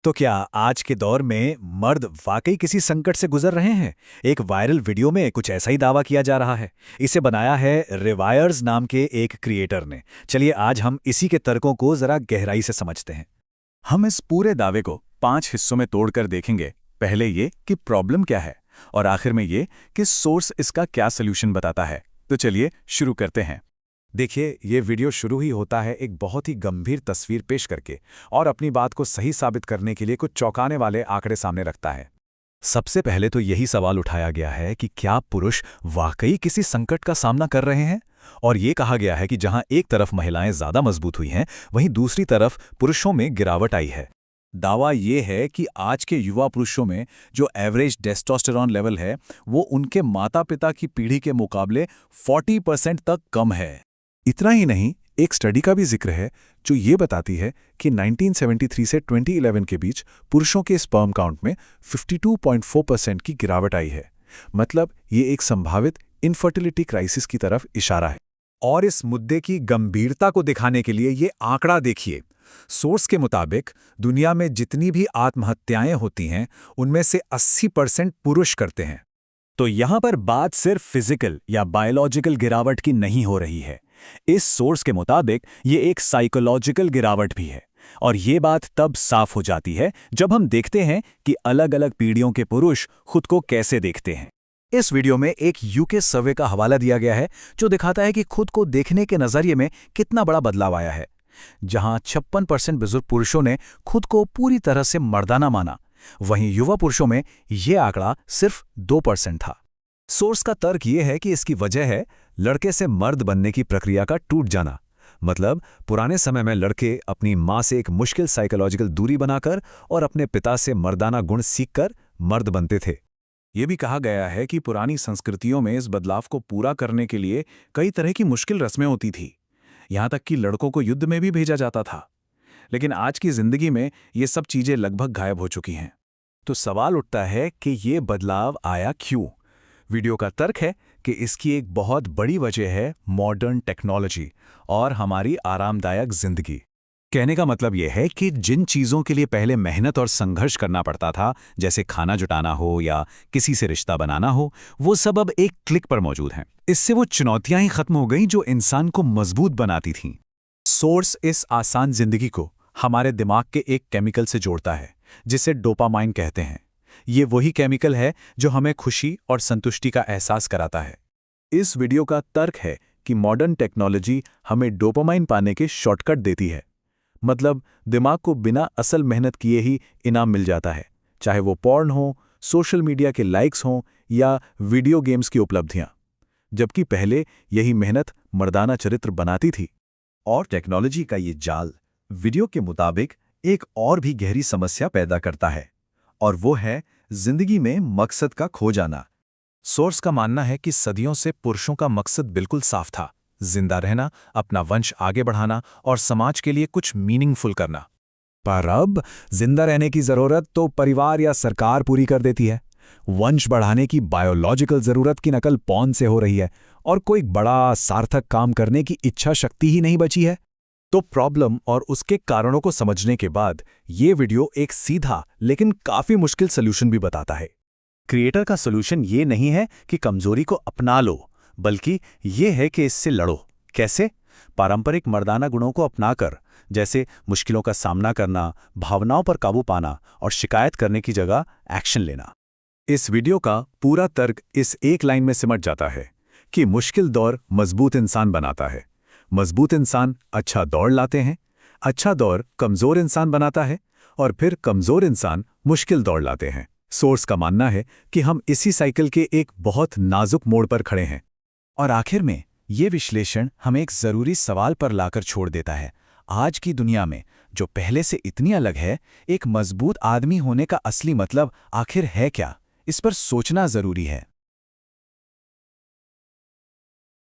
तो क्या आज के दौर में मर्द वाकई किसी संकट से गुजर रहे हैं? एक वायरल वीडियो में कुछ ऐसा ही दावा किया जा रहा है। इसे बनाया है रिवायर्स नाम के एक क्रिएटर ने। चलिए आज हम इसी के तर्कों को जरा गहराई से समझते हैं। हम इस पूरे दावे को 5 हिस्सों में तोड़कर देखेंगे। पहले ये कि प्रॉब्लम क्या है और आखिर में ये कि सोर्स इसका क्या सल्यूशन बताता है। तो चलिए शुरू करते हैं। देखिए, ये वीडियो शुरू ही होता है एक बहुत ही गंभीर तस्वीर पेश करके और अपनी बात को सही साबित करने के लिए कुछ चौंकाने वाले आंकड़े सामने रखता है। सबसे पहले तो यही सवाल उठाया गया है कि क्या पुरुष वाकई किसी संकट का सामना कर रहे हैं? और ये कहा गया है कि जहां एक तरफ महिलाएं ज्यादा मजबूत हुई हैं, वहीं दूसरी तरफ पुरुषों में गिरावट आई है। दावा ये है कि आज के युवा पुरुषों में जो एवरेज टेस्टोस्टेरोन लेवल है वो उनके माता पिता की पीढ़ी के मुकाबले 40% तक कम है। इतना ही नहीं, एक स्टडी का भी जिक्र है जो ये बताती है कि 1973 से 2011 के बीच पुरुषों के स्पर्म काउंट में 52.4% की गिरावट आई है। मतलब ये एक संभावित इनफर्टिलिटी क्राइसिस की तरफ इशारा है। और इस मुद्दे की गंभीरता को दिखाने के लिए ये आंकड़ा देखिए। सोर्स के मुताबिक दुनिया में जितनी भी आत्महत्याएं होती हैं, उनमें से 80% पुरुष करते हैं। तो यहां पर बात सिर्फ फिजिकल या बायोलॉजिकल गिरावट की नहीं हो रही है। इस सोर्स के मुताबिक ये एक साइकोलॉजिकल गिरावट भी है। और ये बात तब साफ हो जाती है जब हम देखते हैं कि अलग-अलग पीढ़ियों के पुरुष खुद को कैसे देखते हैं। इस वीडियो में एक यूके सर्वे का हवाला दिया गया है जो दिखाता है कि खुद को देखने के नजरिए में कितना बड़ा बदलाव आया है। जहां 56% बुजुर्ग पुरुषों ने खुद को पूरी तरह से मर्दाना माना, वहीं युवा पुरुषों में यह आंकड़ा सिर्फ 2% था। सोर्स का तर्क यह है कि इसकी वजह है लड़के से मर्द बनने की प्रक्रिया का टूट जाना। मतलब पुराने समय में लड़के अपनी मां से एक मुश्किल साइकोलॉजिकल दूरी बनाकर और अपने पिता से मर्दाना गुण सीखकर मर्द बनते थे। ये भी कहा गया है कि पुरानी संस्कृतियों में इस बदलाव को पूरा करने के लिए कई तरह की मुश्किल रस्में होती थी। यहां तक कि लड़कों को युद्ध में भी भेजा जाता था। लेकिन आज की जिंदगी में ये सब चीजें लगभग गायब हो चुकी हैं। तो सवाल उठता है कि ये बदलाव आया क्यों? वीडियो का तर्क है कि इसकी एक बहुत बड़ी वजह है मॉडर्न टेक्नोलॉजी और हमारी आरामदायक जिंदगी। कहने का मतलब यह है कि जिन चीज़ों के लिए पहले मेहनत और संघर्ष करना पड़ता था, जैसे खाना जुटाना हो या किसी से रिश्ता बनाना हो, वो सब अब एक क्लिक पर मौजूद हैं। इससे वो चुनौतियां ही खत्म हो गईं जो इंसान को मजबूत बनाती थीं। सोर्स इस आसान जिंदगी को हमारे दिमाग के एक केमिकल से जोड़ता है जिसे डोपामाइन कहते हैं। ये वही केमिकल है जो हमें खुशी और संतुष्टि का एहसास कराता है। इस वीडियो का तर्क है कि मॉडर्न टेक्नोलॉजी हमें डोपामाइन पाने के शॉर्टकट देती है। मतलब दिमाग को बिना असल मेहनत किए ही इनाम मिल जाता है, चाहे वो पॉर्न हो, सोशल मीडिया के लाइक्स हों या वीडियो गेम्स की उपलब्धियां। जबकि पहले यही मेहनत मर्दाना चरित्र बनाती थी। और टेक्नोलॉजी का ये जाल वीडियो के मुताबिक एक और भी गहरी समस्या पैदा करता है, और वो है जिंदगी में मकसद का खो जाना। सोर्स का मानना है कि सदियों से पुरुषों का मकसद बिल्कुल साफ था: जिंदा रहना, अपना वंश आगे बढ़ाना और समाज के लिए कुछ मीनिंगफुल करना। पर अब जिंदा रहने की जरूरत तो परिवार या सरकार पूरी कर देती है। वंश बढ़ाने की बायोलॉजिकल जरूरत की नकल पॉर्न से हो रही है और कोई बड़ा सार्थक काम करने की इच्छा शक्ति ही नहीं बची है। तो प्रॉब्लम और उसके कारणों को समझने के बाद ये वीडियो एक सीधा लेकिन काफी मुश्किल सलूशन भी बताता है। क्रिएटर का सलूशन ये नहीं है कि कमजोरी को अपना लो, बल्कि ये है कि इससे लड़ो। कैसे? पारंपरिक मर्दाना गुणों को अपनाकर, जैसे मुश्किलों का सामना करना, भावनाओं पर काबू पाना और शिकायत करने की जगह एक्शन लेना। इस वीडियो का पूरा तर्क इस एक लाइन में सिमट जाता है कि मुश्किल दौर मजबूत इंसान बनाता है, मजबूत इंसान अच्छा दौर लाते हैं, अच्छा दौर कमजोर इंसान बनाता है और फिर कमजोर इंसान मुश्किल दौर लाते हैं। सोर्स का मानना है कि हम इसी साइकिल के एक बहुत नाजुक मोड़ पर खड़े हैं। और आखिर में ये विश्लेषण हमें एक जरूरी सवाल पर लाकर छोड़ देता है। आज की दुनिया में जो पहले से इतनी अलग है, एक मजबूत आदमी होने का असली मतलब आखिर है क्या? इस पर सोचना जरूरी है।